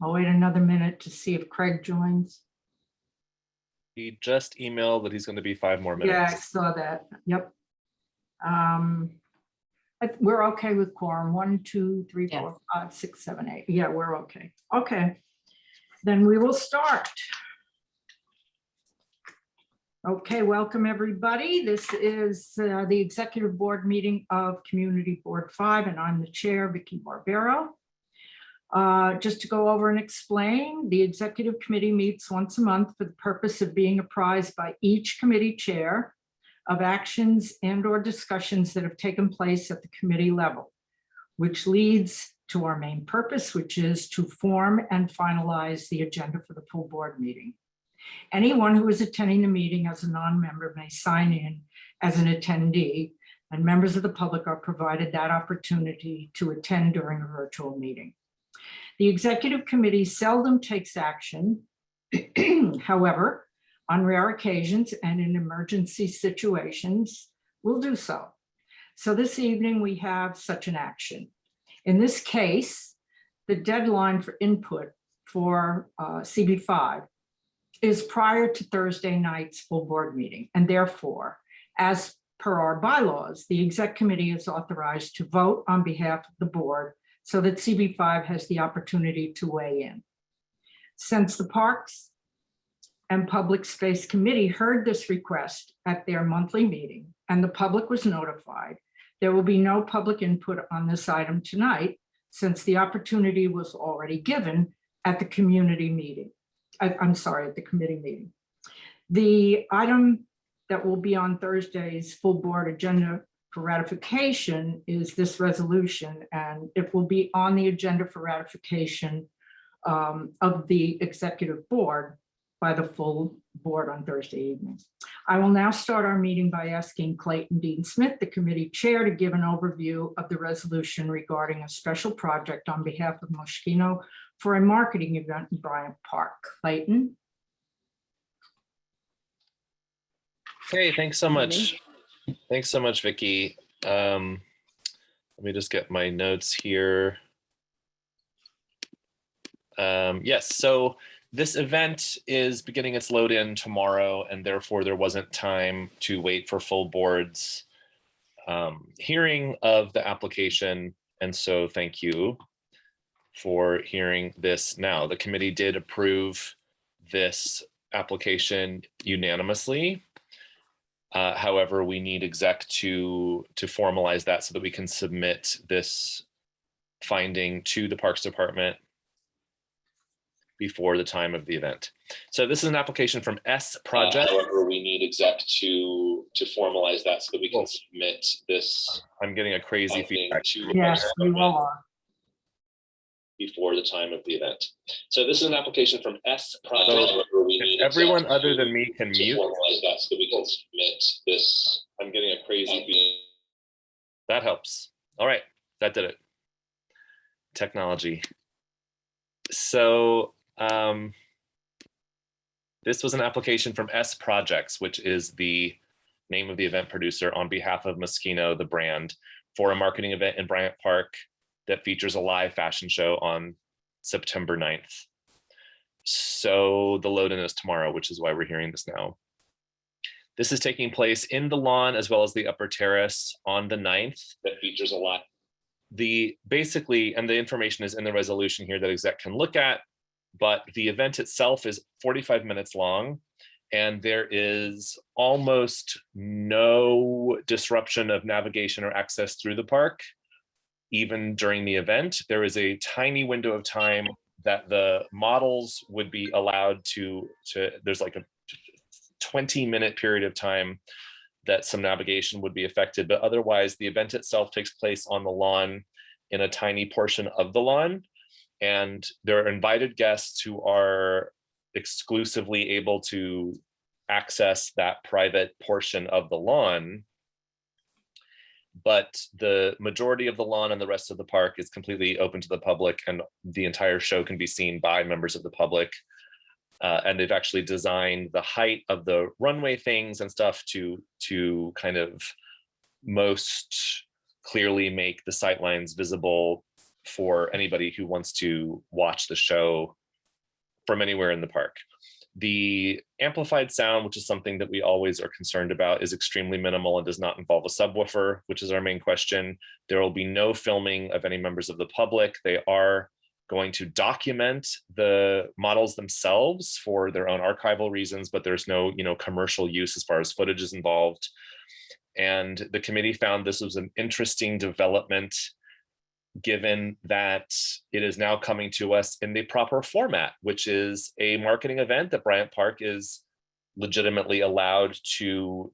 I'll wait another minute to see if Craig joins. He just emailed that he's going to be 5 more minutes. Yeah, I saw that. Yep. We're okay with quorum. 1, 2, 3, 4, 5, 6, 7, 8. Yeah, we're okay. Okay, then we will start. Okay, welcome everybody. This is the Executive Board meeting of Community Board 5, and I'm the chair, Vicki Barbero. Just to go over and explain, the Executive Committee meets once a month for the purpose of being apprised by each committee chair of actions and or discussions that have taken place at the committee level, which leads to our main purpose, which is to form and finalize the agenda for the full board meeting. Anyone who is attending the meeting as a non-member may sign in as an attendee, and members of the public are provided that opportunity to attend during a virtual meeting. The Executive Committee seldom takes action. However, on rare occasions and in emergency situations, we'll do so. So this evening we have such an action. In this case, the deadline for input for CB5 is prior to Thursday night's full board meeting. And therefore, as per our bylaws, the Exec Committee is authorized to vote on behalf of the board so that CB5 has the opportunity to weigh in. Since the Parks and Public Space Committee heard this request at their monthly meeting and the public was notified, there will be no public input on this item tonight since the opportunity was already given at the community meeting. I'm sorry, at the committee meeting. The item that will be on Thursday's full board agenda for ratification is this resolution, and it will be on the agenda for ratification of the executive board by the full board on Thursday evening. I will now start our meeting by asking Clayton Dean Smith, the committee chair, to give an overview of the resolution regarding a special project on behalf of Moschino for a marketing event in Bryant Park. Clayton. Hey, thanks so much. Thanks so much, Vicki. Let me just get my notes here. Yes, so this event is beginning its load in tomorrow, and therefore there wasn't time to wait for full board's hearing of the application. And so thank you for hearing this now. The committee did approve this application unanimously. However, we need exec to formalize that so that we can submit this finding to the Parks Department before the time of the event. So this is an application from S Project. However, we need exec to formalize that so that we can submit this. I'm getting a crazy feedback. Yes, you are. Before the time of the event. So this is an application from S Project. So if everyone other than me can mute. Formalize that so that we can submit this. I'm getting a crazy feedback. That helps. All right, that did it. Technology. So this was an application from S Projects, which is the name of the event producer on behalf of Moschino, the brand, for a marketing event in Bryant Park that features a live fashion show on September 9th. So the load-in is tomorrow, which is why we're hearing this now. This is taking place in the lawn as well as the upper terrace on the 9th. That features a lot. Basically, and the information is in the resolution here that exec can look at, but the event itself is 45 minutes long, and there is almost no disruption of navigation or access through the park. Even during the event, there is a tiny window of time that the models would be allowed to there's like a 20-minute period of time that some navigation would be affected, but otherwise the event itself takes place on the lawn in a tiny portion of the lawn. And there are invited guests who are exclusively able to access that private portion of the lawn. But the majority of the lawn and the rest of the park is completely open to the public, and the entire show can be seen by members of the public. And they've actually designed the height of the runway things and stuff to kind of most clearly make the sightlines visible for anybody who wants to watch the show from anywhere in the park. The amplified sound, which is something that we always are concerned about, is extremely minimal and does not involve a subwoofer, which is our main question. There will be no filming of any members of the public. They are going to document the models themselves for their own archival reasons, but there's no, commercial use as far as footage is involved. And the committee found this was an interesting development, given that it is now coming to us in the proper format, which is a marketing event that Bryant Park is legitimately allowed to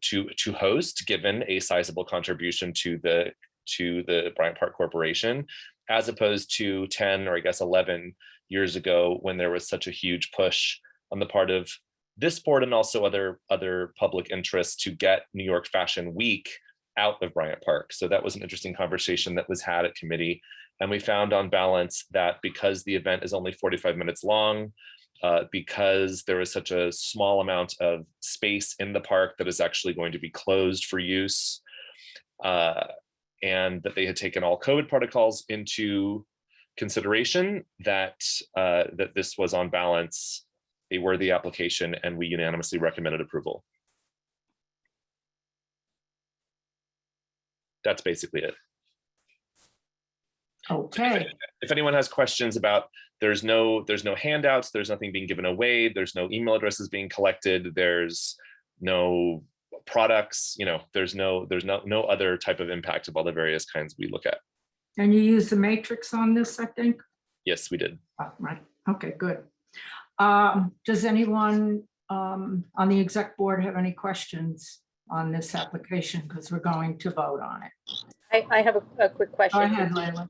host, given a sizable contribution to the Bryant Park Corporation, as opposed to 10 or I guess 11 years ago, when there was such a huge push on the part of this board and also other public interests to get New York Fashion Week out of Bryant Park. So that was an interesting conversation that was had at committee. And we found on balance that because the event is only 45 minutes long, because there is such a small amount of space in the park that is actually going to be closed for use, and that they had taken all COVID protocols into consideration, that this was on balance a worthy application, and we unanimously recommended approval. That's basically it. Okay. If anyone has questions about, there's no handouts, there's nothing being given away, there's no email addresses being collected, there's no products, there's no other type of impact of all the various kinds we look at. And you use the matrix on this, I think? Yes, we did. Oh, right. Okay, good. Does anyone on the exec board have any questions on this application? Because we're going to vote on it. I have a quick question. Go ahead, Layla.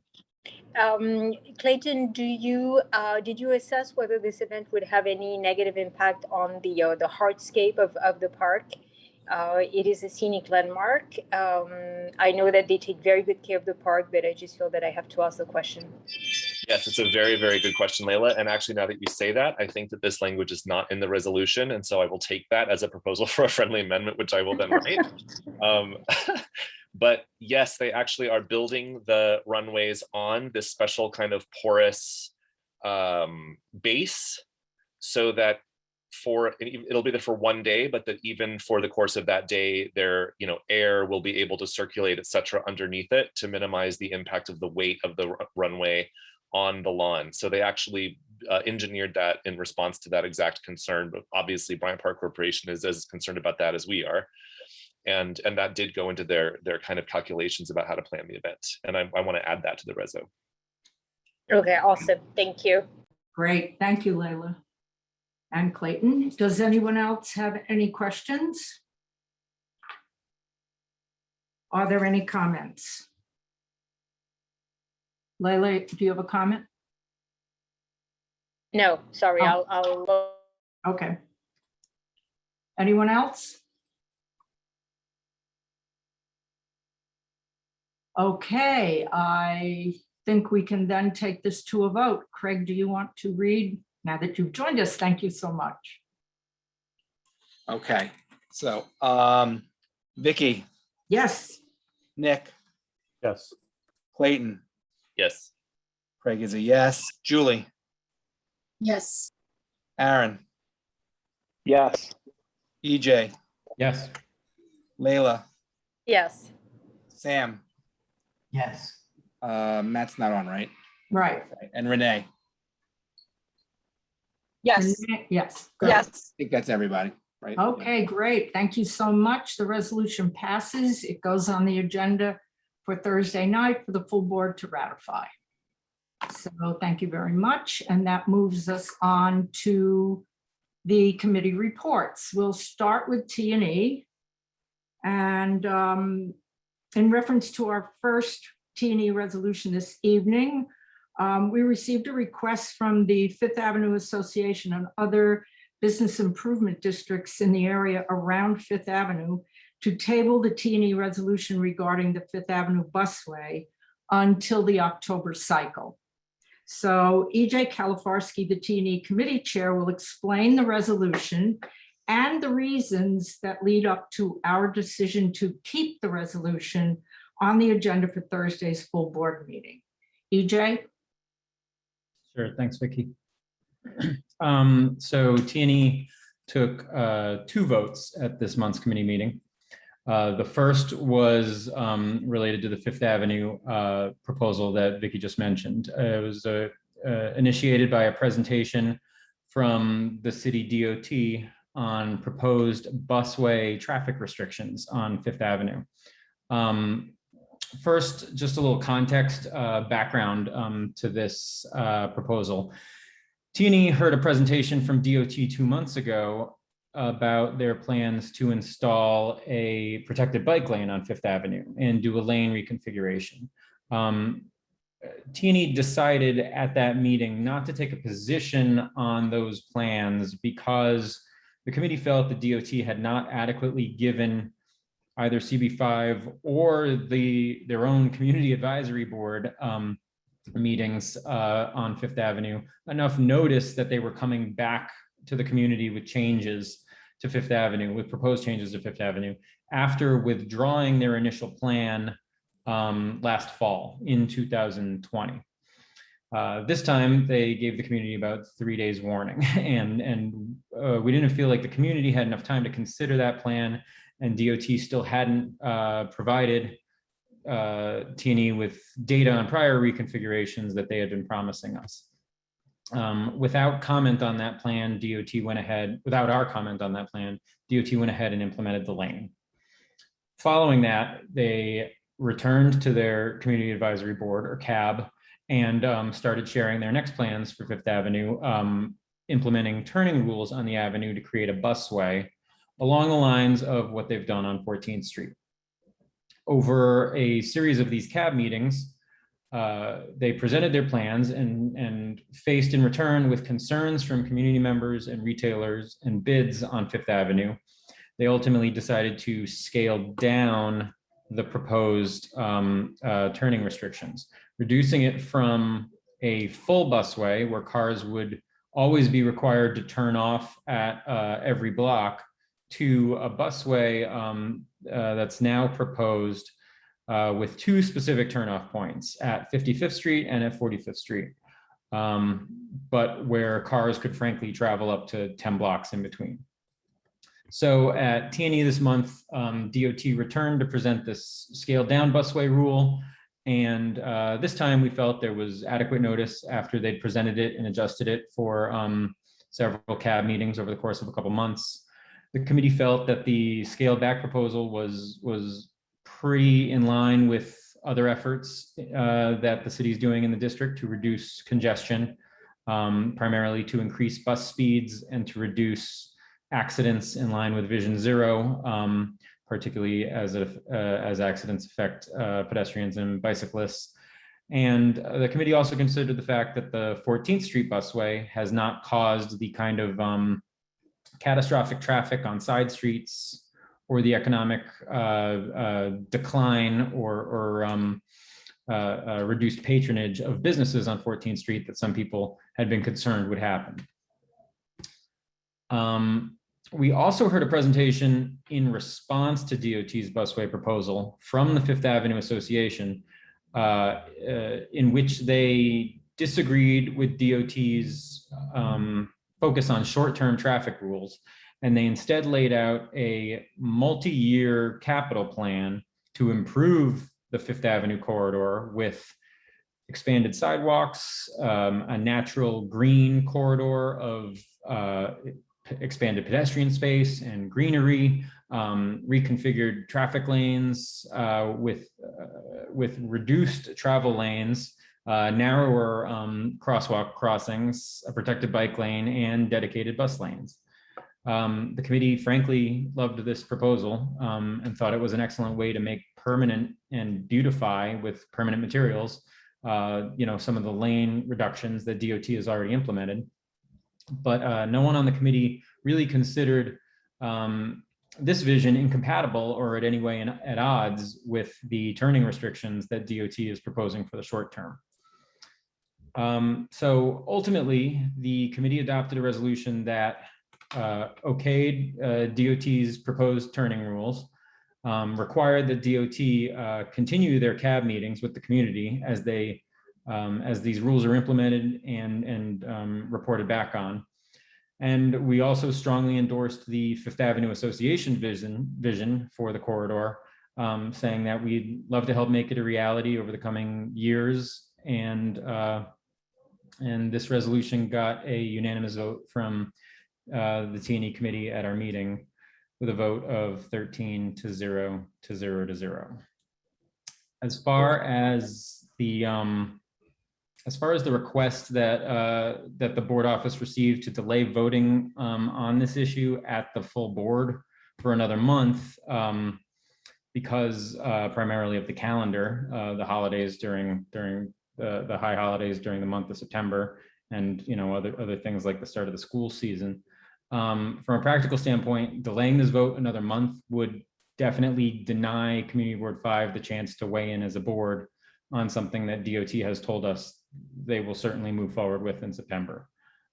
Clayton, did you assess whether this event would have any negative impact on the hardscape of the park? It is a scenic landmark. I know that they take very good care of the park, but I just feel that I have to ask the question. Yes, it's a very, very good question, Layla. And actually, now that you say that, I think that this language is not in the resolution. And so I will take that as a proposal for a friendly amendment, which I will then write. But yes, they actually are building the runways on this special kind of porous base, so that it'll be there for one day, but that even for the course of that day, air will be able to circulate, etc., underneath it to minimize the impact of the weight of the runway on the lawn. So they actually engineered that in response to that exact concern. But obviously, Bryant Park Corporation is as concerned about that as we are. And that did go into their kind of calculations about how to plan the event. And I want to add that to the reso. Okay, awesome. Thank you. Great. Thank you, Layla. And Clayton, does anyone else have any questions? Are there any comments? Layla, do you have a comment? No, sorry, Oh. I'll. Okay. Anyone else? Okay, I think we can then take this to a vote. Craig, do you want to read? Now that you've joined us, thank you so much. Okay, so Vicky, Yes. Nick, Yes. Clayton, Yes. Craig is a yes. Julie, Yes. Aaron, Yes. EJ, Yes. Layla, Yes. Sam, Yes. Matt's not on, right? Right. And Renee. Yes. Yes. Good. I think that's everybody, right? Okay, great. Thank you so much. The resolution passes. It goes on the agenda for Thursday night for the full board to ratify. So thank you very much. And that moves us on to the committee reports. We'll start with T&E. And in reference to our first T&E resolution this evening, we received a request from the Fifth Avenue Association and other business improvement districts in the area around Fifth Avenue to table the T&E resolution regarding the Fifth Avenue busway until the October cycle. So EJ Kalifarsky, the T&E committee chair, will explain the resolution and the reasons that lead up to our decision to keep the resolution on the agenda for Thursday's full board meeting. EJ? Sure, thanks, Vicky. So T&E took 2 votes at this month's committee meeting. The first was related to the Fifth Avenue proposal that Vicky just mentioned. It was initiated by a presentation from the city DOT on proposed busway traffic restrictions on Fifth Avenue. First, just a little context background to this proposal. T&E heard a presentation from DOT 2 months ago about their plans to install a protected bike lane on Fifth Avenue and do a lane reconfiguration. T&E decided at that meeting not to take a position on those plans because the committee felt the DOT had not adequately given either CB5 or their own community advisory board meetings on Fifth Avenue enough notice that they were coming back to the community with changes to Fifth Avenue, with proposed changes to Fifth Avenue, after withdrawing their initial plan last fall in 2020. This time they gave the community about 3 days warning, and we didn't feel like the community had enough time to consider that plan, and DOT still hadn't provided T&E with data on prior reconfigurations that they had been promising us. Without comment on that plan, DOT went ahead, without our comment on that plan, DOT went ahead and implemented the lane. Following that, they returned to their community advisory board, or CAB, and started sharing their next plans for Fifth Avenue, implementing turning rules on the avenue to create a busway along the lines of what they've done on 14th Street. Over a series of these CAB meetings, they presented their plans and faced in return with concerns from community members and retailers and bids on Fifth Avenue. They ultimately decided to scale down the proposed turning restrictions, reducing it from a full busway where cars would always be required to turn off at every block to a busway that's now proposed with 2 specific turnoff points at 55th Street and at 45th Street, but where cars could frankly travel up to 10 blocks in between. So at T&E this month, DOT returned to present this scaled down busway rule. And this time we felt there was adequate notice after they'd presented it and adjusted it for several CAB meetings over the course of a couple months. The committee felt that the scaled back proposal was pretty in line with other efforts that the city is doing in the district to reduce congestion, primarily to increase bus speeds and to reduce accidents in line with Vision Zero, particularly as accidents affect pedestrians and bicyclists. And the committee also considered the fact that the 14th Street busway has not caused the kind of catastrophic traffic on side streets or the economic decline or reduced patronage of businesses on 14th Street that some people had been concerned would happen. We also heard a presentation in response to DOT's busway proposal from the Fifth Avenue Association, in which they disagreed with DOT's focus on short-term traffic rules, and they instead laid out a multi-year capital plan to improve the Fifth Avenue corridor with expanded sidewalks, a natural green corridor of expanded pedestrian space and greenery, reconfigured traffic lanes with reduced travel lanes, narrower crosswalk crossings, a protected bike lane, and dedicated bus lanes. The committee frankly loved this proposal and thought it was an excellent way to make permanent and beautify with permanent materials, some of the lane reductions that DOT has already implemented. But no one on the committee really considered this vision incompatible or in any way at odds with the turning restrictions that DOT is proposing for the short term. So ultimately, the committee adopted a resolution that okayed DOT's proposed turning rules, required that DOT continue their CAB meetings with the community as they as these rules are implemented and reported back on. And we also strongly endorsed the Fifth Avenue Association vision for the corridor, saying that we'd love to help make it a reality over the coming years. And this resolution got a unanimous vote from the T&E committee at our meeting, with a vote of 13 to 0 to 0 to 0. As far as the request that that the board office received to delay voting on this issue at the full board for another month, because primarily of the calendar, the holidays during the high holidays during the month of September, and other things like the start of the school season. From a practical standpoint, delaying this vote another month would definitely deny Community Board 5 the chance to weigh in as a board on something that DOT has told us they will certainly move forward with in September.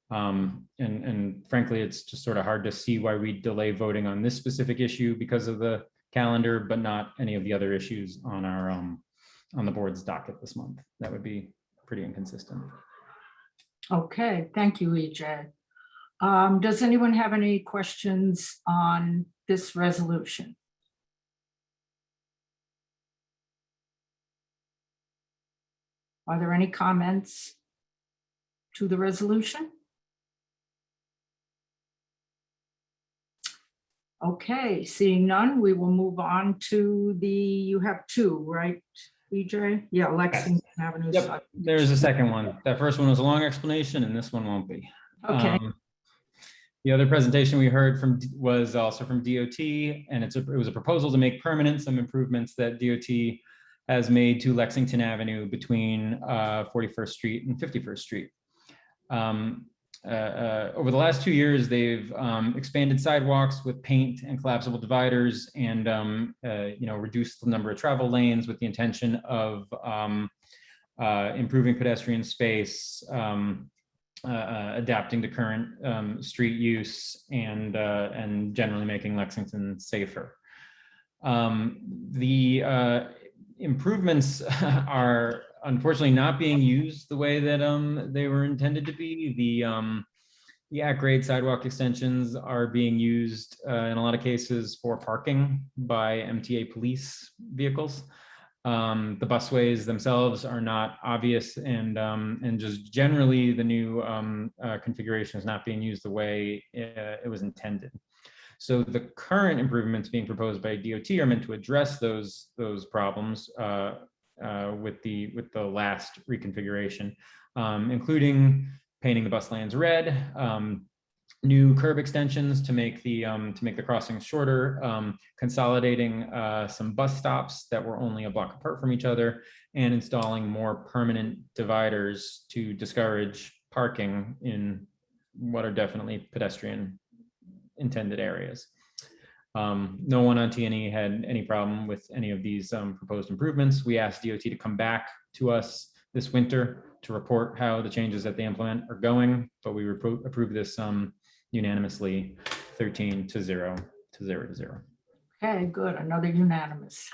And frankly, it's just sort of hard to see why we delay voting on this specific issue because of the calendar, but not any of the other issues on our on the board's docket this month. That would be pretty inconsistent. Okay, thank you, EJ. Does anyone have any questions on this resolution? Are there any comments to the resolution? Okay, seeing none, we will move on to you have two, right, EJ? Yeah, Lexington Avenue. Yep, there's a second one. That first one was a long explanation and this one won't be. Okay. The other presentation we heard was also from DOT, and it was a proposal to make permanent some improvements that DOT has made to Lexington Avenue between 41st Street and 51st Street. Over the last 2 years, they've expanded sidewalks with paint and collapsible dividers, and reduced the number of travel lanes with the intention of improving pedestrian space, adapting to current street use, and generally making Lexington safer. The improvements are unfortunately not being used the way that they were intended to be. The at-grade sidewalk extensions are being used in a lot of cases for parking by MTA police vehicles. The busways themselves are not obvious, and just generally the new configuration is not being used the way it was intended. So the current improvements being proposed by DOT are meant to address those problems with the last reconfiguration, including painting the bus lanes red, new curb extensions to make the crossings shorter, consolidating some bus stops that were only a block apart from each other, and installing more permanent dividers to discourage parking in what are definitely pedestrian intended areas. No one on T&E had any problem with any of these proposed improvements. We asked DOT to come back to us this winter to report how the changes that they implement are going, but we approved this unanimously, 13 to 0 to 0 to 0. Okay, good, another unanimous.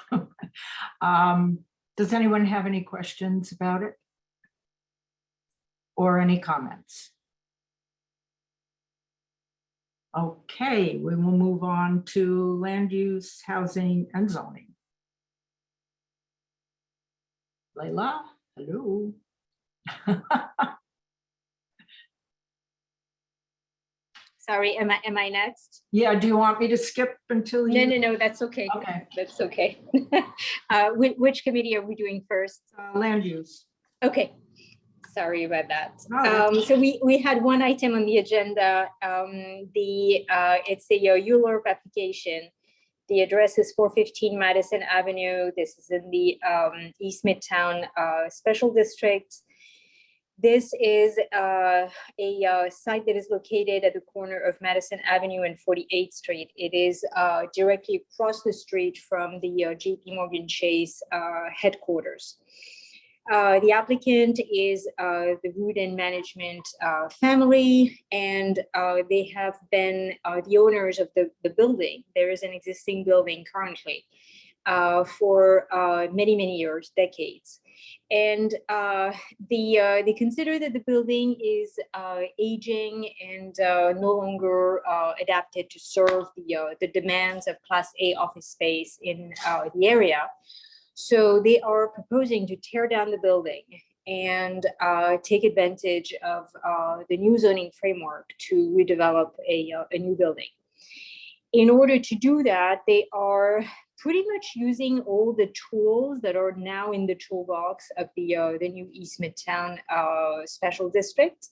Does anyone have any questions about it? Or any comments? Okay, we will move on to land use, housing, and zoning. Layla, hello. Sorry, am I next? Yeah, do you want me to skip until you? No, that's okay. Okay. That's okay. Which committee are we doing first? Land use. Okay, sorry about that. No, that's- So we had one item on the agenda. It's a ULURP application. The address is 415 Madison Avenue. This is in the East Midtown Special District. This is a site that is located at the corner of Madison Avenue and 48th Street. It is directly across the street from the JP Morgan Chase headquarters. The applicant is the Rudin Management family, and they have been the owners of the building. There is an existing building currently for many years, decades. And they consider that the building is aging and no longer adapted to serve the demands of Class A office space in the area. So they are proposing to tear down the building and take advantage of the new zoning framework to redevelop a new building. In order to do that, they are pretty much using all the tools that are now in the toolbox of the new East Midtown Special District.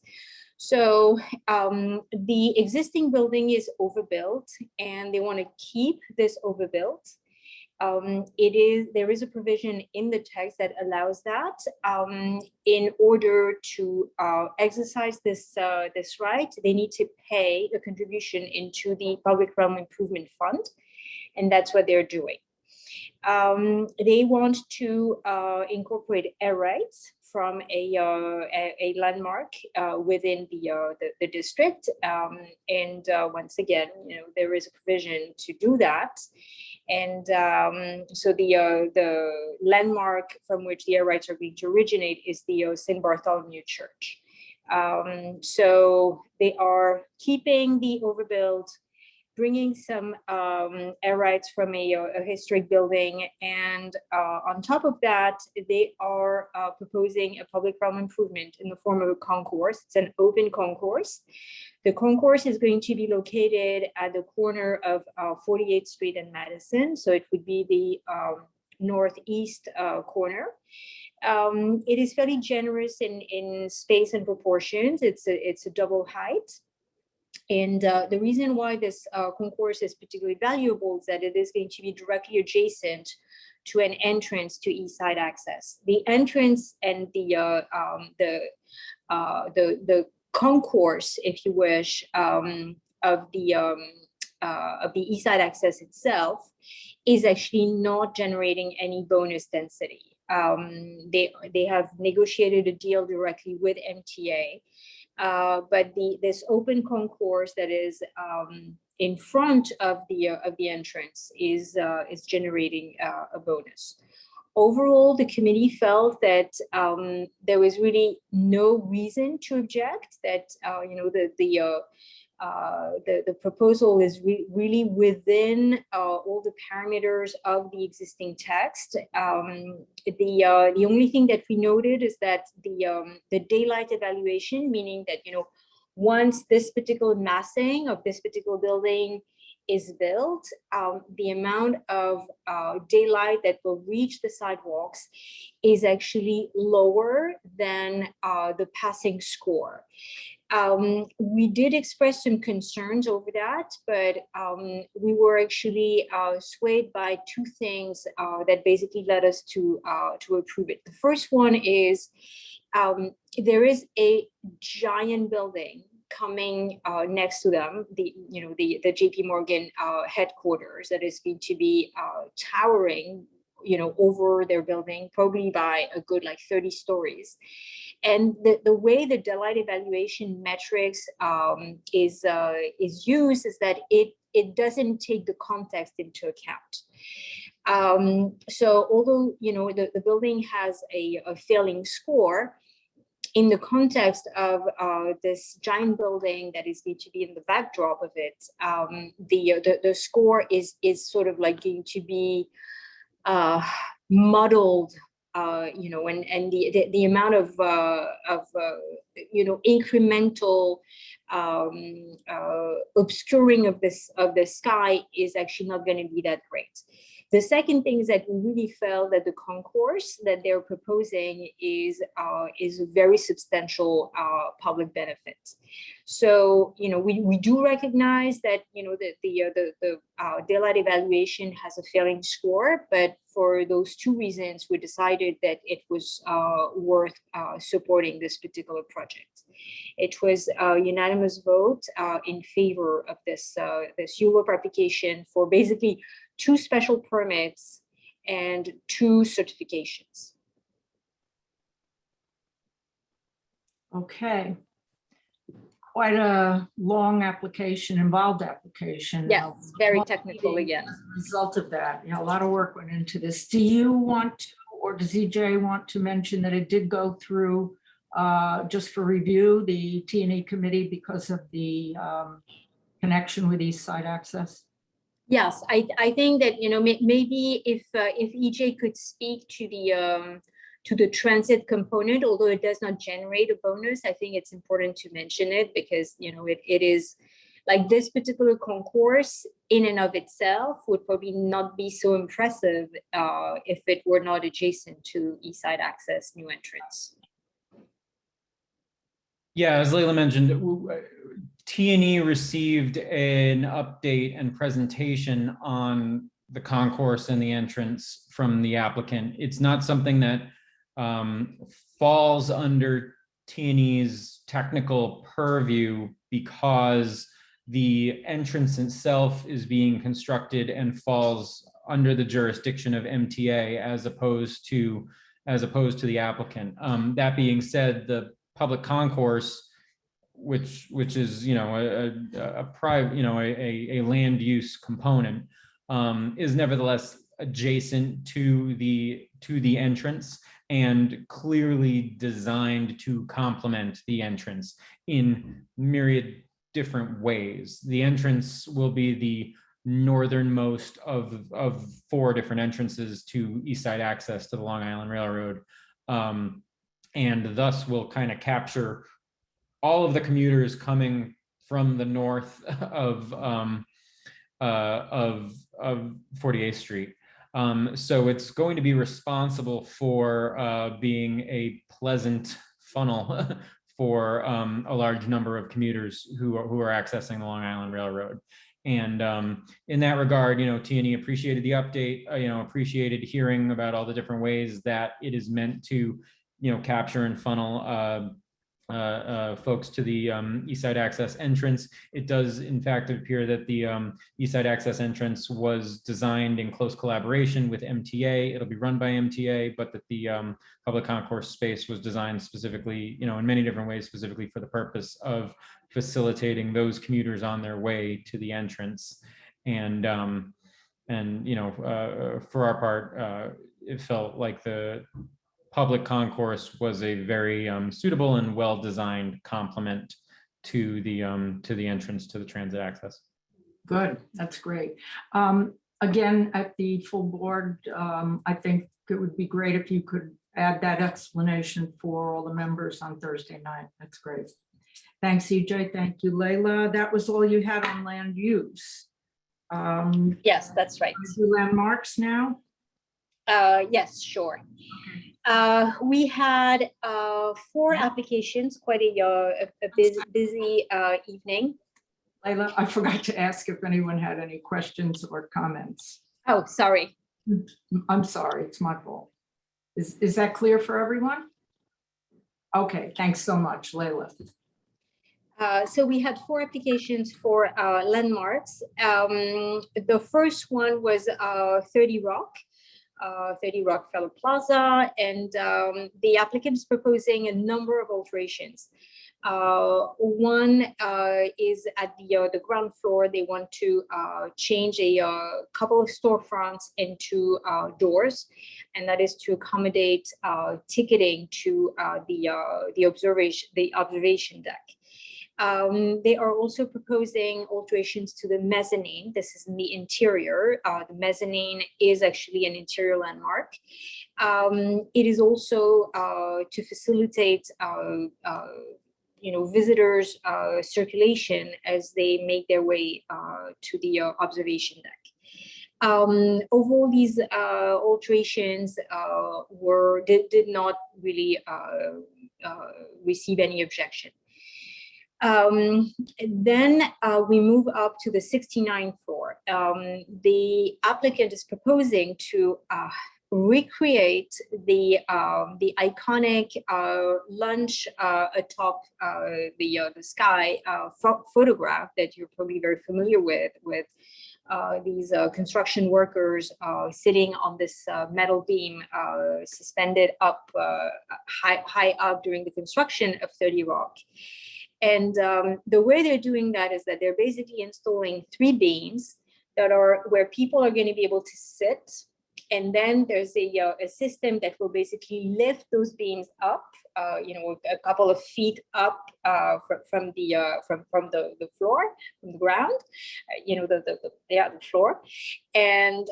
So the existing building is overbuilt, and they want to keep this overbuilt. There is a provision in the text that allows that in order to exercise this right, they need to pay a contribution into the Public Realm Improvement Fund, and that's what they're doing. They want to incorporate air rights from a landmark within the district, and once again, there is a provision to do that. And so the landmark from which the air rights are going to originate is the St. Bartholomew Church. So they are keeping the overbuild, bringing some air rights from a historic building, and on top of that, they are proposing a public realm improvement in the form of a concourse. It's an open concourse. The concourse is going to be located at the corner of 48th Street and Madison, so it would be the northeast corner. It is fairly generous in space and proportions. It's a double height. And the reason why this concourse is particularly valuable is that it is going to be directly adjacent to an entrance to East Side access. The entrance and the concourse, if you wish, of the East Side access itself is actually not generating any bonus density. They have negotiated a deal directly with MTA. But this open concourse that is in front of the entrance is generating a bonus. Overall, the committee felt that there was really no reason to object. That the proposal is really within all the parameters of the existing text. The only thing that we noted is that the daylight evaluation, meaning that once this particular massing of this particular building is built, the amount of daylight that will reach the sidewalks is actually lower than the passing score. We did express some concerns over that, but we were actually swayed by two things that basically led us to approve it. The first one is there is a giant building coming next to them, the JP Morgan headquarters, that is going to be towering over their building, probably by a good 30 stories. And the way the daylight evaluation metrics is used is that it doesn't take the context into account. So although the building has a failing score, in the context of this giant building that is going to be in the backdrop of it, the score is sort of going to be muddled, and the amount of incremental obscuring of the sky is actually not going to be that great. The second thing is that we really felt that the concourse that they're proposing is a very substantial public benefit. So we do recognize that the daylight evaluation has a failing score, but for those two reasons, we decided that it was worth supporting this particular project. It was a unanimous vote in favor of this ULURP application for basically 2 special permits and 2 certifications. Okay. Quite a long application, involved application. Yes, very technical again. As a result of that, a lot of work went into this. Do you want to, or does EJ want to mention that it did go through just for review, the T&E committee because of the connection with East Side Access? Yes, I think that, maybe if EJ could speak to the transit component, although it does not generate a bonus, I think it's important to mention it because, it is like this particular concourse in and of itself would probably not be so impressive if it were not adjacent to East Side Access new entrance. Yeah, as Layla mentioned, T&E received an update and presentation on the concourse and the entrance from the applicant. It's not something that falls under T&E's technical purview because the entrance itself is being constructed and falls under the jurisdiction of MTA as opposed to the applicant. That being said, the public concourse, which is a private a land use component, is nevertheless adjacent to the entrance and clearly designed to complement the entrance in myriad different ways. The entrance will be the northernmost of 4 different entrances to East Side Access to the Long Island Railroad, and thus will kind of capture all of the commuters coming from the north of 48th Street. So it's going to be responsible for being a pleasant funnel for a large number of commuters who are accessing the Long Island Railroad. And in that regard, T&E appreciated the update, appreciated hearing about all the different ways that it is meant to, capture and funnel folks to the East Side Access entrance. It does, in fact, appear that the East Side Access entrance was designed in close collaboration with MTA. It'll be run by MTA, but that the public concourse space was designed specifically, in many different ways, specifically for the purpose of facilitating those commuters on their way to the entrance. And for our part, it felt like the public concourse was a very suitable and well-designed complement to the entrance to the transit access. Good, that's great. Again, at the full board, I think it would be great if you could add that explanation for all the members on Thursday night. That's great. Thanks, EJ. Thank you, Layla. That was all you had on land use. Yes, that's right. Do landmarks now? Yes, sure. We had 4 applications, quite a busy evening. Layla, I forgot to ask if anyone had any questions or comments. Oh, sorry. I'm sorry, it's my fault. Is that clear for everyone? Okay, thanks so much, Layla. So we had 4 applications for landmarks. The first one was 30 Rockefeller Plaza, and the applicant is proposing a number of alterations. One is at the ground floor. They want to change a couple of storefronts into doors, and that is to accommodate ticketing to the observation deck. They are also proposing alterations to the mezzanine. This is in the interior. The mezzanine is actually an interior landmark. It is also to facilitate visitors' circulation as they make their way to the observation deck. Overall, these alterations did not really receive any objection. Then we move up to the 69th floor. The applicant is proposing to recreate the iconic lunch atop the sky photograph that you're probably very familiar with these construction workers sitting on this metal beam suspended up high up during the construction of 30 Rock. And the way they're doing that is that they're basically installing 3 beams that are where people are going to be able to sit And then there's a system that will basically lift those beams up, a couple of feet up from the floor, from the ground, the floor, and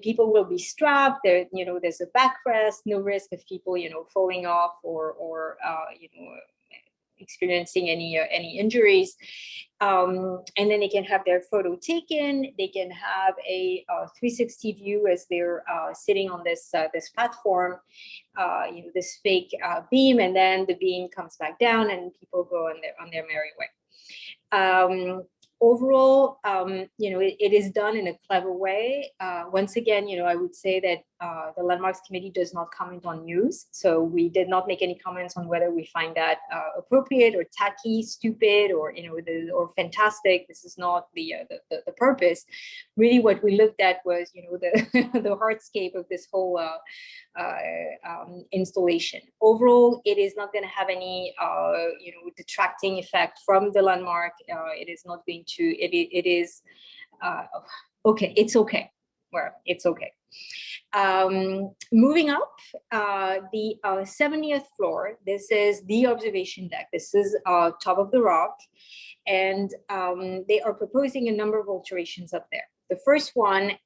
people will be strapped. There's a backrest, no risk of people, falling off or experiencing any injuries. And then they can have their photo taken. They can have a 360 view as they're sitting on this platform, this fake beam, and then the beam comes back down, and people go on their merry way. Overall, it is done in a clever way. Once again, I would say that the Landmarks Committee does not comment on news. So we did not make any comments on whether we find that appropriate or tacky, stupid, or, or fantastic. This is not the purpose. Really, what we looked at was, the hardscape of this whole installation. Overall, it is not going to have any, detracting effect from the landmark. It is not going to. It is okay. It's okay. Well, it's okay. Moving up, the 70th floor. This is the observation deck. This is top of the rock, and they are proposing a number of alterations up there. The first one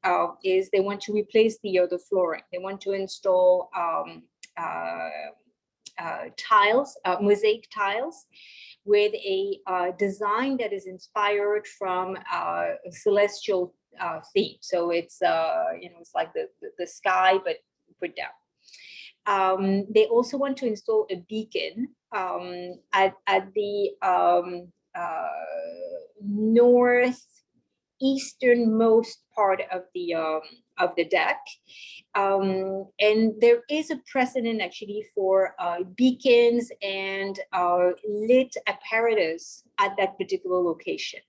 is they want to replace the flooring. They want to install tiles, mosaic tiles, with a design that is inspired from a celestial theme. So it's it's like the sky, but put down. They also want to install a beacon at the northeasternmost part of the deck. And there is a precedent actually for beacons and lit apparatus at that particular location.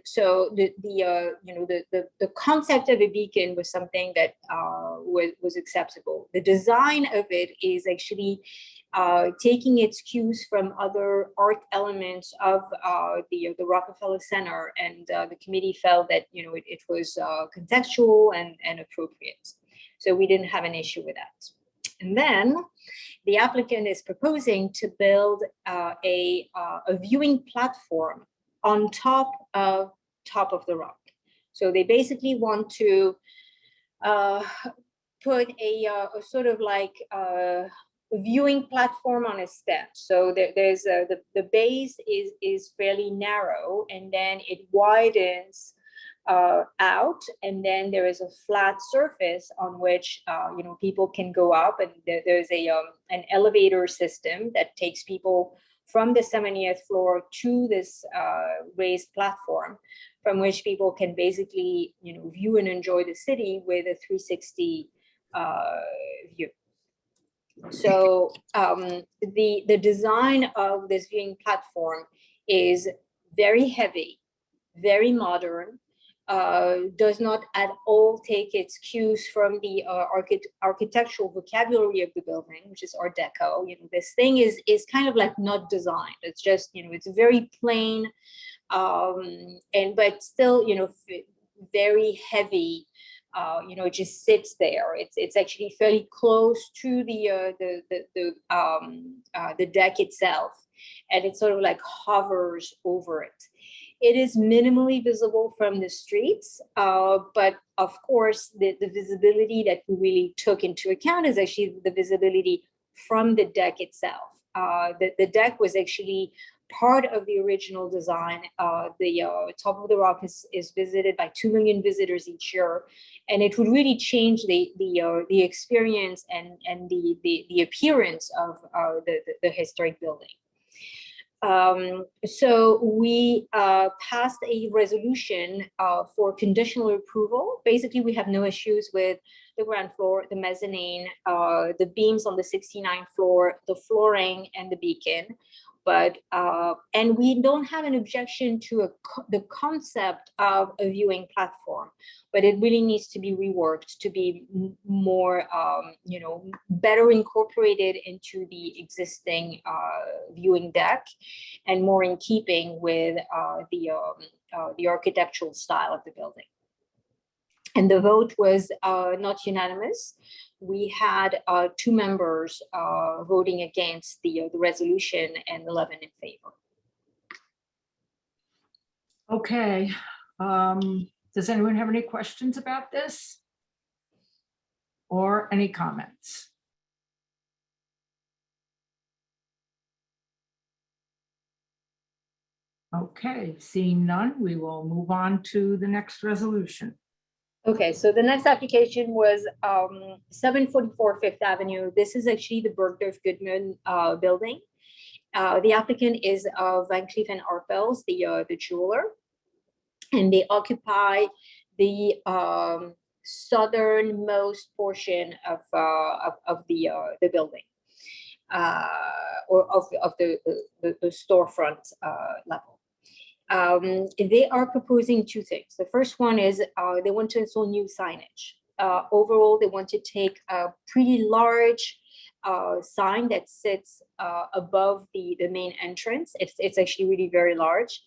So the concept of a beacon was something that was acceptable. The design of it is actually taking its cues from other art elements of the Rockefeller Center, and the committee felt that it was contextual and appropriate. So we didn't have an issue with that. And then the applicant is proposing to build a viewing platform on top of the rock. So they basically want to put a sort of like viewing platform on a stand. So there's the base is fairly narrow, and then it widens out, and then there is a flat surface on which people can go up, and there's an elevator system that takes people from the 70th floor to this raised platform, from which people can basically view and enjoy the city with a 360 view. So the design of this viewing platform is very heavy, very modern, does not at all take its cues from the architectural vocabulary of the building, which is Art Deco. This thing is kind of like not designed. It's just, it's very plain, but still, very heavy. It just sits there. It's actually fairly close to the deck itself, and it sort of like hovers over it. It is minimally visible from the streets, but of course, the visibility that we really took into account is actually the visibility from the deck itself. The deck was actually part of the original design. The top of the rock is visited by 2 million visitors each year, and it would really change the experience and the appearance of the historic building. So we passed a resolution for conditional approval. Basically, we have no issues with the ground floor, the mezzanine, the beams on the 69th floor, the flooring, and the beacon. But and we don't have an objection to the concept of a viewing platform, but it really needs to be reworked to be more, better incorporated into the existing viewing deck, and more in keeping with the architectural style of the building. And the vote was not unanimous. We had 2 members voting against the resolution and 11 in favor. Okay. Does anyone have any questions about this? Or any comments? Okay, seeing none, we will move on to the next resolution. Okay, so the next application was 744 Fifth Avenue. This is actually the Bergdorf Goodman building. The applicant is Van Cleef and Arpels, the jeweler, and they occupy the southernmost portion of the building, or of the storefront level. They are proposing 2 things. The first one is they want to install new signage. Overall, they want to take a pretty large sign that sits above the main entrance. It's actually really very large.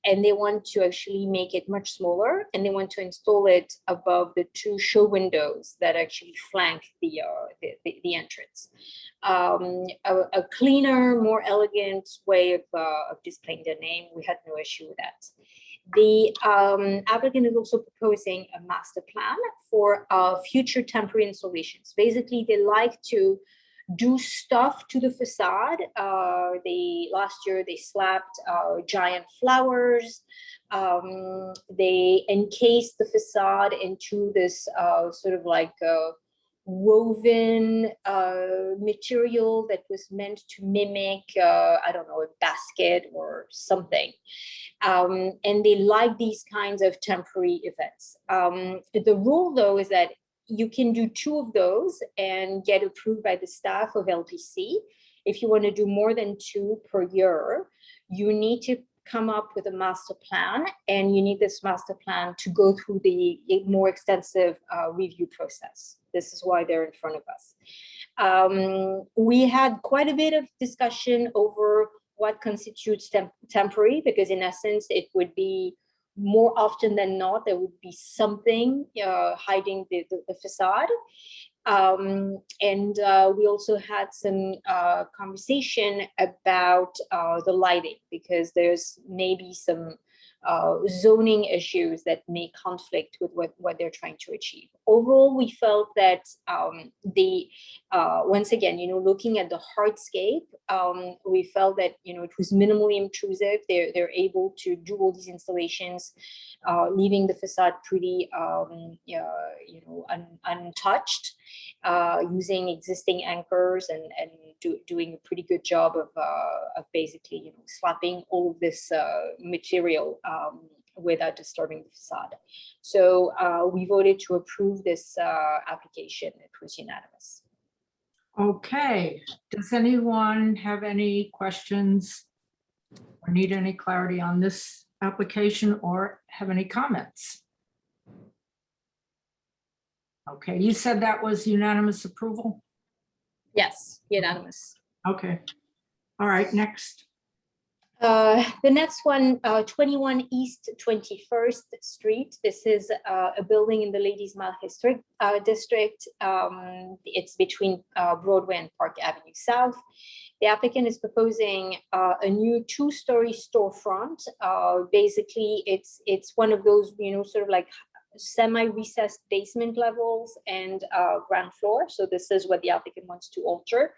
And they want to actually make it much smaller, and they want to install it above the 2 show windows that actually flank the entrance. A cleaner, more elegant way of displaying their name. We had no issue with that. The applicant is also proposing a master plan for future temporary installations. Basically, they like to do stuff to the facade. Last year they slapped giant flowers. They encased the facade into this sort of like woven material that was meant to mimic, I don't know, a basket or something. And they like these kinds of temporary events. The rule, though, is that you can do 2 of those and get approved by the staff of LPC. If you want to do more than 2 per year, you need to come up with a master plan, and you need this master plan to go through the more extensive review process. This is why they're in front of us. We had quite a bit of discussion over what constitutes temporary, because in essence, it would be more often than not, there would be something hiding the facade. And we also had some conversation about the lighting, because there's maybe some zoning issues that may conflict with what they're trying to achieve. Overall, we felt that once again, looking at the hardscape, we felt that, it was minimally intrusive. They're able to do all these installations, leaving the facade pretty, untouched, using existing anchors and doing a pretty good job of basically, slapping all of this material without disturbing the facade. So we voted to approve this application. It was unanimous. Okay, does anyone have any questions or need any clarity on this application or have any comments? Okay, you said that was unanimous approval? Yes, unanimous. Okay, all right, next. The next one, 21 East 21st Street. This is a building in the Ladies Mile District. It's between Broadway and Park Avenue South. The applicant is proposing a new 2-story storefront. Basically, it's one of those, sort of like semi-recessed basement levels and ground floor. So this is what the applicant wants to alter.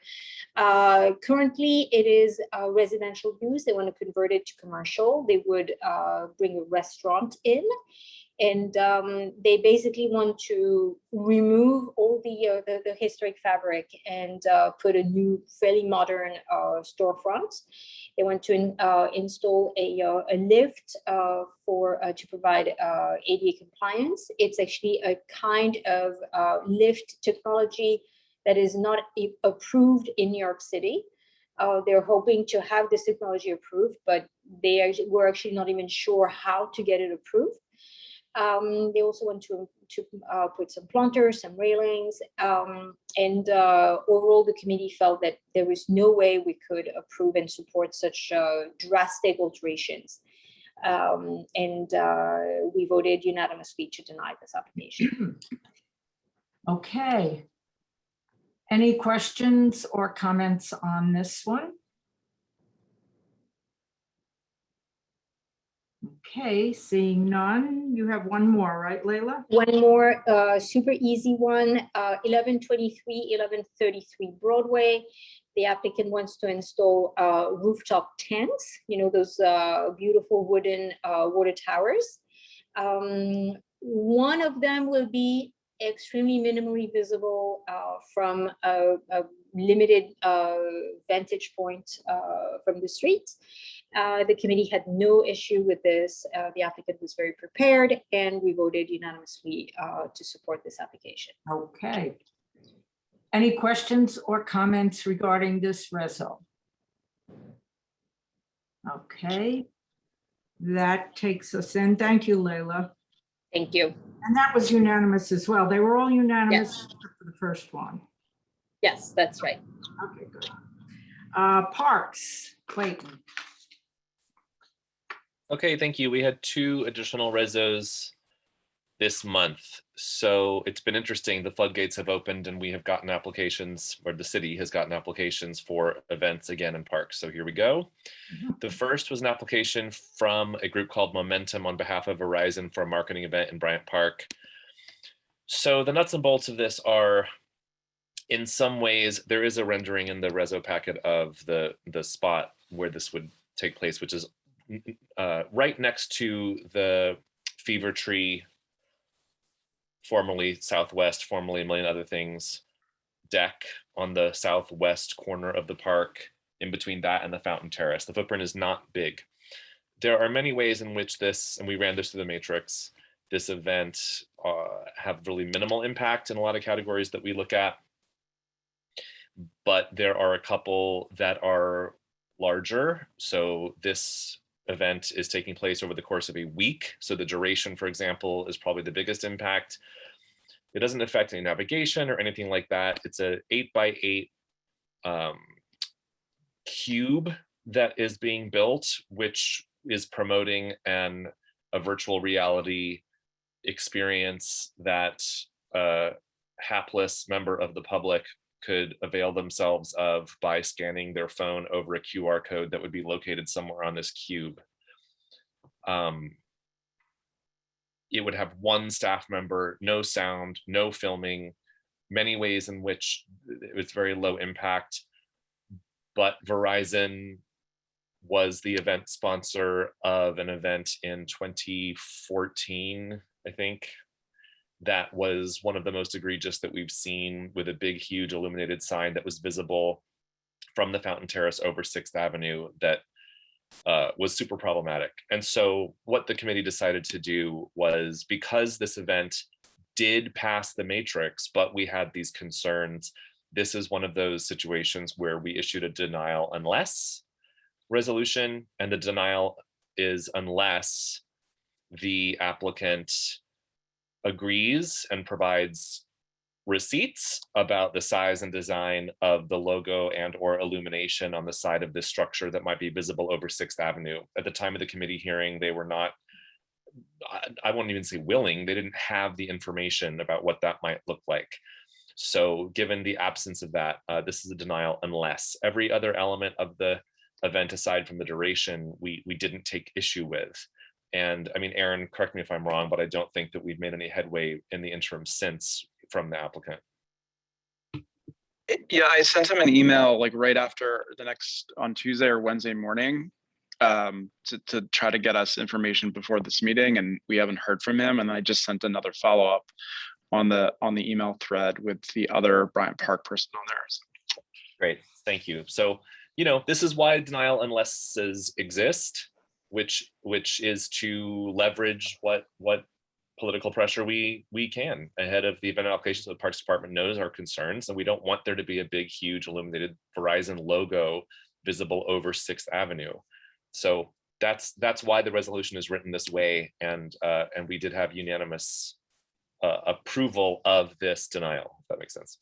Currently, it is residential use. They want to convert it to commercial. They would bring a restaurant in. And they basically want to remove all the historic fabric and put a new, fairly modern storefront. They want to install a lift to provide ADA compliance. It's actually a kind of lift technology that is not approved in New York City. They're hoping to have this technology approved, but we're actually not even sure how to get it approved. They also want to put some planters, some railings, and overall the committee felt that there was no way we could approve and support such drastic alterations. And we voted unanimously to deny this application. Okay. Any questions or comments on this one? Okay, seeing none, you have one more, right, Leila? One more super easy one, 1123, 1133 Broadway. The applicant wants to install rooftop tents, those beautiful wooden water towers. One of them will be extremely minimally visible from a limited vantage point from the street. The committee had no issue with this. The applicant was very prepared, and we voted unanimously to support this application. Okay. Any questions or comments regarding this reso? Okay. That takes us in. Thank you, Leila. Thank you. And that was unanimous as well. They were all unanimous except for the first one. Yes, that's right. Okay, good. Parks, Clayton. Okay, thank you. We had 2 additional resos this month. So it's been interesting. The floodgates have opened and we have gotten applications, or the city has gotten applications for events again in parks. So here we go. The first was an application from a group called Momentum on behalf of Verizon for a marketing event in Bryant Park. So the nuts and bolts of this are, in some ways, there is a rendering in the reso packet of the spot where this would take place, which is right next to the Fever Tree, formerly Southwest, formerly a million other things, deck on the southwest corner of the park, in between that and the Fountain Terrace. The footprint is not big. There are many ways in which this, and we ran this through the matrix, this event have really minimal impact in a lot of categories that we look at. But there are a couple that are larger. So this event is taking place over the course of a week. So the duration, for example, is probably the biggest impact. It doesn't affect any navigation or anything like that. It's a 8x8 cube that is being built, which is promoting a virtual reality experience that a hapless member of the public could avail themselves of by scanning their phone over a QR code that would be located somewhere on this cube. It would have one staff member, no sound, no filming, many ways in which it's very low impact. But Verizon was the event sponsor of an event in 2014, I think, that was one of the most egregious that we've seen, with a big, huge illuminated sign that was visible from the Fountain Terrace over 6th Avenue that was super problematic. And so what the committee decided to do was, because this event did pass the matrix, but we had these concerns, this is one of those situations where we issued a denial unless resolution, and the denial is unless the applicant agrees and provides receipts about the size and design of the logo and or illumination on the side of this structure that might be visible over 6th Avenue. At the time of the committee hearing, they were not, I won't even say willing, they didn't have the information about what that might look like. So given the absence of that, this is a denial unless. Every other element of the event, aside from the duration, we didn't take issue with. And I mean, Aaron, correct me if I'm wrong, but I don't think that we've made any headway in the interim since from the applicant. Yeah, I sent him an email like right after on Tuesday or Wednesday morning to try to get us information before this meeting, and we haven't heard from him. And I just sent another follow-up on the email thread with the other Bryant Park person on there. So. Great, thank you. So, this is why denial unlesses exist, which is to leverage what political pressure we can ahead of the event application, so the Parks Department knows our concerns, and we don't want there to be a big, huge illuminated Verizon logo visible over 6th Avenue. So that's why the resolution is written this way, and we did have unanimous approval of this denial, if that makes sense.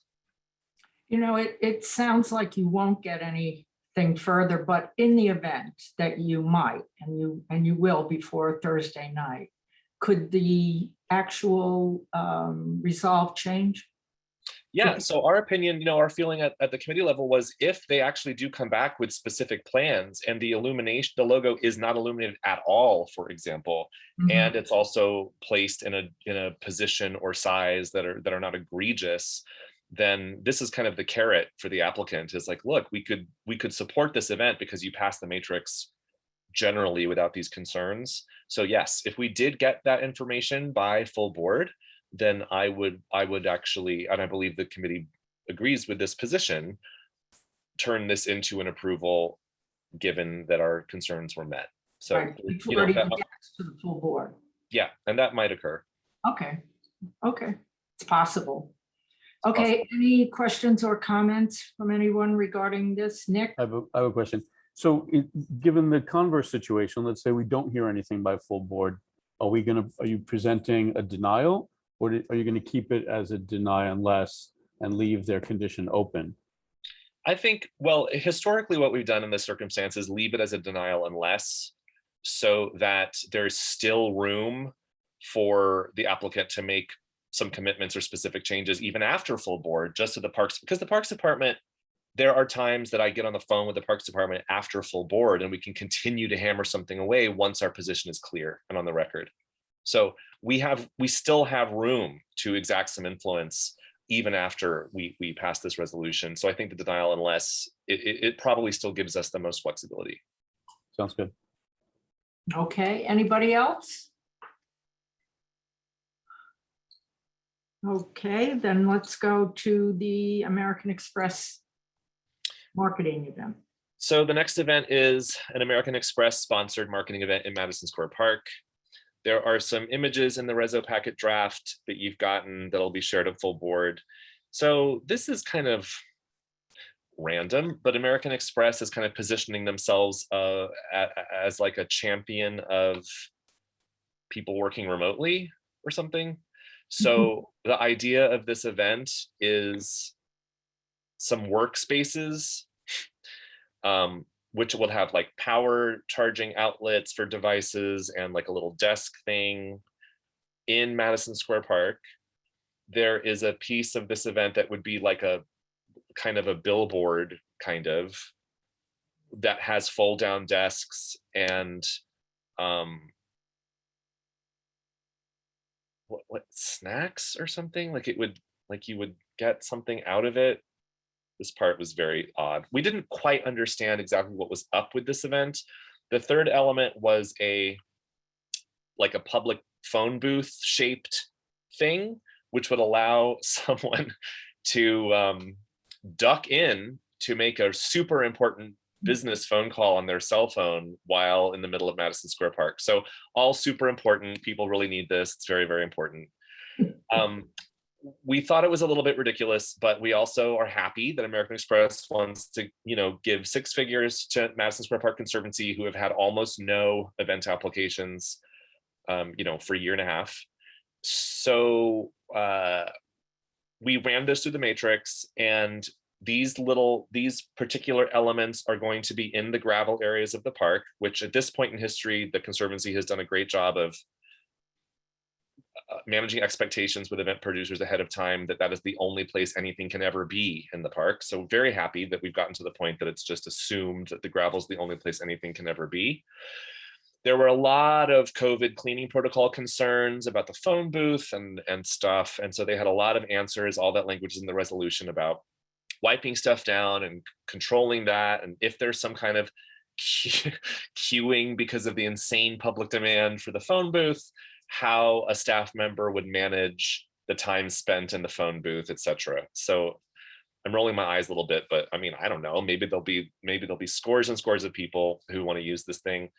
It sounds like you won't get any anything further, but in the event that you might, and you will before Thursday night, could the actual resolve change? Yeah, so our opinion, our feeling at the committee level was if they actually do come back with specific plans and the illumination, the logo is not illuminated at all, for example, and it's also placed in a position or size that are not egregious, then this is kind of the carrot for the applicant is like, look, we could support this event because you passed the matrix generally without these concerns. So yes, if we did get that information by full board, then I would actually, and I believe the committee agrees with this position, turn this into an approval, given that our concerns were met. So, Right, before it that even gets to the full board. yeah, and that might occur. Okay, it's possible. Okay, any questions or comments from anyone regarding this? Nick? I have a question. So given the converse situation, let's say we don't hear anything by full board, are you presenting a denial? Or are you going to keep it as a deny unless and leave their condition open? I think, well, historically, what we've done in this circumstance is leave it as a denial unless, so that there's still room for the applicant to make some commitments or specific changes even after full board, just to the parks, because the Parks Department, there are times that I get on the phone with the Parks Department after full board and we can continue to hammer something away once our position is clear and on the record. So we still have room to exact some influence even after we pass this resolution. So I think the denial unless, it probably still gives us the most flexibility. Sounds good. Okay, anybody else? Okay, then let's go to the American Express marketing event. So the next event is an American Express sponsored marketing event in Madison Square Park. There are some images in the Reso packet draft that you've gotten that'll be shared at full board. So this is kind of random, but American Express is kind of positioning themselves as like a champion of people working remotely or something. So the idea of this event is some workspaces, which will have like power charging outlets for devices and like a little desk thing in Madison Square Park. There is a piece of this event that would be like a kind of a billboard that has fold down desks and what snacks or something, like you would get something out of it. This part was very odd. We didn't quite understand exactly what was up with this event. The third element was like a public phone booth shaped thing, which would allow someone to duck in to make a super important business phone call on their cell phone while in the middle of Madison Square Park. So all super important. People really need this. It's very, very important. We thought it was a little bit ridiculous, but we also are happy that American Express wants to, give 6 figures to Madison Square Park Conservancy, who have had almost no event applications, for a year and a half. So we ran this through the matrix, and these particular elements are going to be in the gravel areas of the park, which at this point in history, the Conservancy has done a great job of managing expectations with event producers ahead of time, that is the only place anything can ever be in the park. So very happy that we've gotten to the point that it's just assumed that the gravel is the only place anything can ever be. There were a lot of COVID cleaning protocol concerns about the phone booth and stuff. And so they had a lot of answers. All that language is in the resolution about wiping stuff down and controlling that. And if there's some kind of queuing because of the insane public demand for the phone booth, how a staff member would manage the time spent in the phone booth, etc. So I'm rolling my eyes a little bit, but I mean, I don't know, maybe there'll be scores and scores of people who want to use this thing.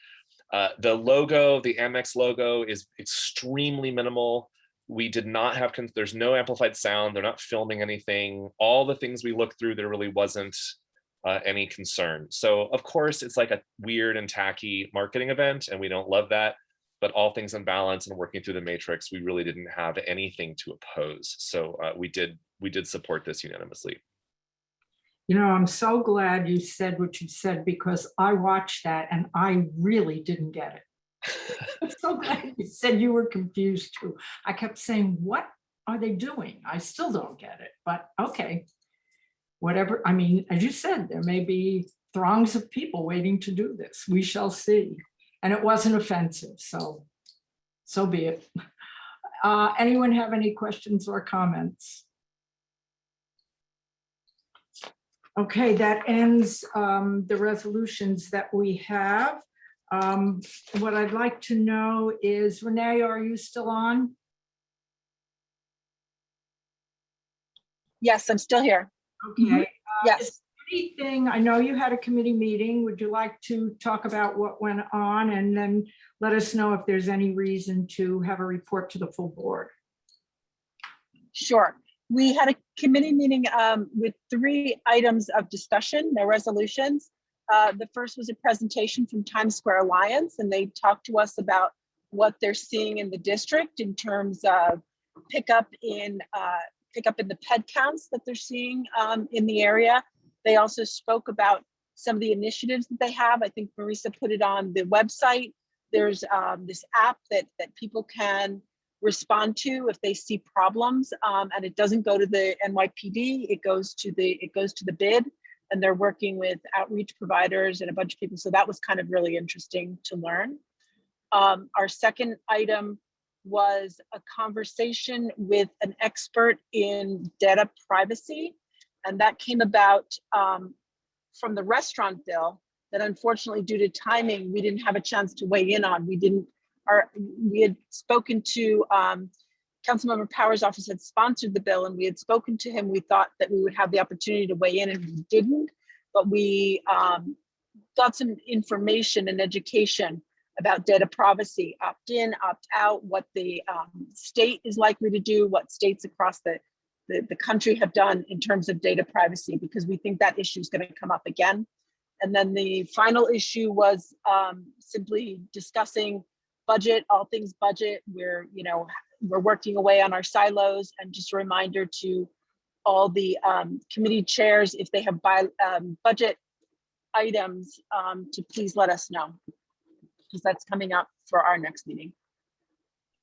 The logo, the Amex logo, is extremely minimal. We did not have, there's no amplified sound. They're not filming anything. All the things we looked through, there really wasn't any concern. So of course, it's like a weird and tacky marketing event, and we don't love that. But all things in balance and working through the matrix, we really didn't have anything to oppose. So we did support this unanimously. You know, I'm so glad you said what you said because I watched that and I really didn't get it. I'm so glad you said you were confused too. I kept saying, what are they doing? I still don't get it, but okay. Whatever, I mean, as you said, there may be throngs of people waiting to do this. We shall see. And it wasn't offensive, so be it. Anyone have any questions or comments? Okay, that ends the resolutions that we have. What I'd like to know is, Renee, are you still on? Yes, I'm still here. Okay. Yes. Anything, I know you had a committee meeting. Would you like to talk about what went on and then let us know if there's any reason to have a report to the full board? Sure. We had a committee meeting with 3 items of discussion, no resolutions. The first was a presentation from Times Square Alliance, and they talked to us about what they're seeing in the district in terms of pickup in the ped counts that they're seeing in the area. They also spoke about some of the initiatives that they have. I think Marisa put it on the website. There's this app that people can respond to if they see problems, and it doesn't go to the NYPD. It goes to the bid, and they're working with outreach providers and a bunch of people. So that was kind of really interesting to learn. Our second item was a conversation with an expert in data privacy, and that came about from the restaurant bill that unfortunately, due to timing, we didn't have a chance to weigh in on. We had spoken to Councilmember Power's office had sponsored the bill, and we had spoken to him. We thought that we would have the opportunity to weigh in, and we didn't, but we got some information and education about data privacy, opt-in, opt-out, what the state is likely to do, what states across the country have done in terms of data privacy, because we think that issue is going to come up again. And then the final issue was simply discussing budget, all things budget. We're working away on our silos, and just a reminder to all the committee chairs, if they have budget items, to please let us know, because that's coming up for our next meeting.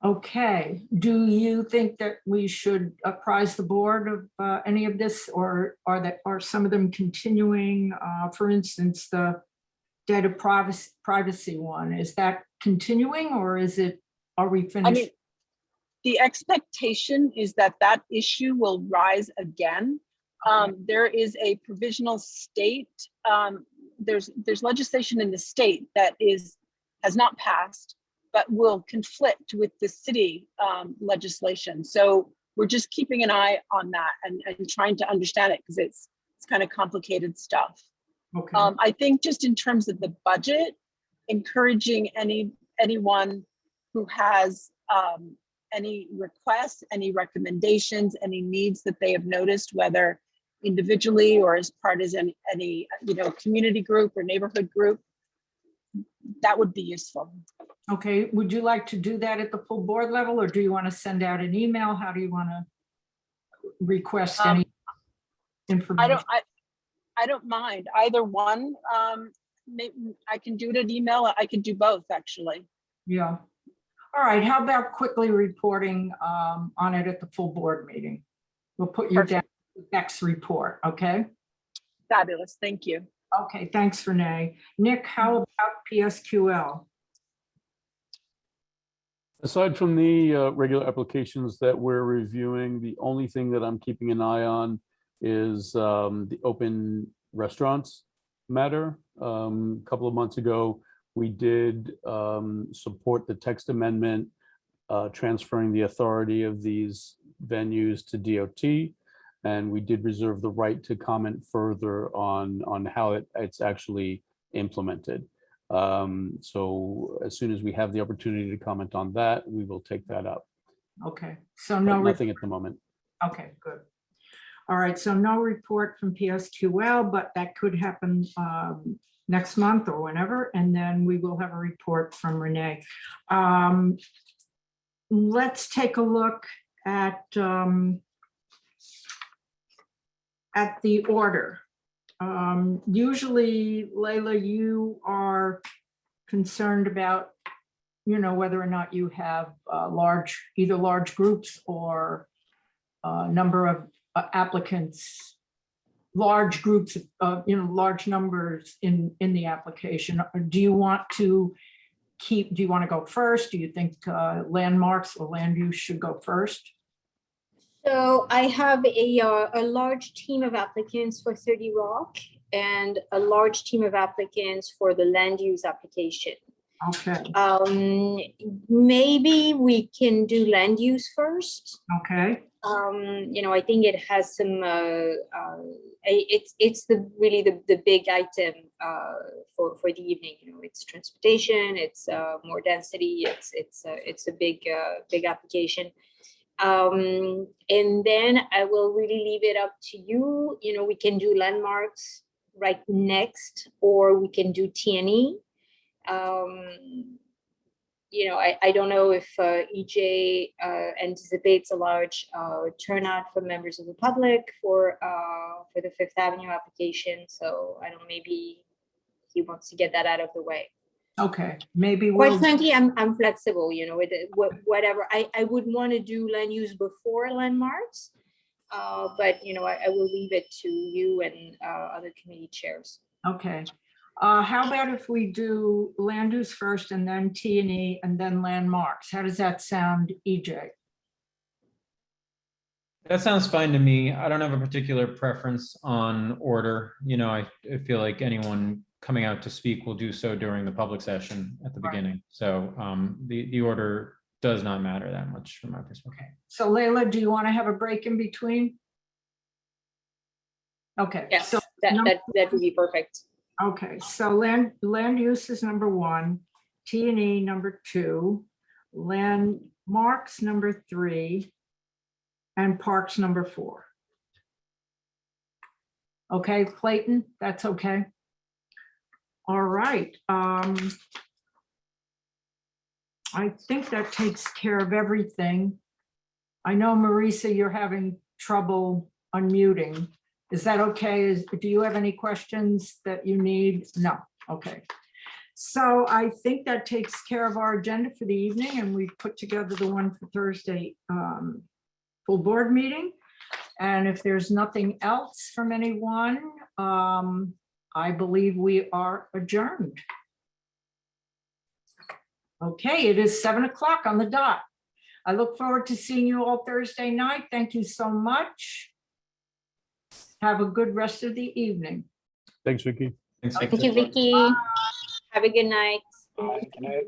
Okay, do you think that we should apprise the board of any of this, or are some of them continuing? For instance, the data privacy one, is that continuing, or are we finished? I mean, the expectation is that issue will rise again. Okay. There is a provisional state. There's legislation in the state that has not passed, but will conflict with the city legislation. So we're just keeping an eye on that and trying to understand it, because it's kind of complicated stuff. Okay. I think just in terms of the budget, encouraging anyone who has any requests, any recommendations, any needs that they have noticed, whether individually or as part of any community group or neighborhood group, that would be useful. Okay, would you like to do that at the full board level, or do you want to send out an email? How do you want to request any information? I don't mind either one. I can do it an email. I can do both, actually. Yeah. All right, how about quickly reporting on it at the full board meeting? We'll put you down the next report, okay? Fabulous, thank you. Okay, thanks, Renee. Nick, how about PSQL? Aside from the regular applications that we're reviewing, the only thing that I'm keeping an eye on is the open restaurants matter. A couple of months ago, we did support the text amendment transferring the authority of these venues to DOT, and we did reserve the right to comment further on how it's actually implemented. So as soon as we have the opportunity to comment on that, we will take that up. Okay, so But no. nothing at the moment. Okay, good. All right, so no report from PSQL, but that could happen next month or whenever, and then we will have a report from Renee. Let's take a look at the order. Usually, Leila, you are concerned about, whether or not you have either large groups or number of applicants, large groups of, large numbers in the application. Do you want to go first? Do you think landmarks or land use should go first? So I have a large team of applicants for 30 Rock and a large team of applicants for the land use application. Okay. Maybe we can do land use first. Okay. I think it has some. It's really the big item for the evening. It's transportation. It's more density. It's a big application. And then I will really leave it up to you. We can do landmarks right next, or we can do T&E. I don't know if EJ anticipates a large turnout from members of the public for the Fifth Avenue application. So I don't know, maybe he wants to get that out of the way. Okay, maybe Quite frankly, I'm flexible, with whatever. I would want to do land use before landmarks, but I will leave it to you and other committee chairs. Okay. How about if we do land use first and then T&E and then landmarks? How does that sound, EJ? That sounds fine to me. I don't have a particular preference on order. I feel like anyone coming out to speak will do so during the public session at the beginning. So the order does not matter that much from my perspective. Okay. So Leila, do you want to have a break in between? Okay. Yes, So that would be perfect. okay. So land use is number 1, T&E number 2, landmarks number 3, and parks number 4. Okay, Clayton, that's okay. All right. I think that takes care of everything. I know, Marisa, you're having trouble unmuting. Is that okay? Do you have any questions that you need? No. Okay. So I think that takes care of our agenda for the evening, and we've put together the one for Thursday full board meeting. And if there's nothing else from anyone, I believe we are adjourned. Okay, it is 7 o'clock on the dot. I look forward to seeing you all Thursday night. Thank you so much. Have a good rest of the evening. Thanks, Vicky. Thanks, Thank you, Vicky. Have a good night. Good night.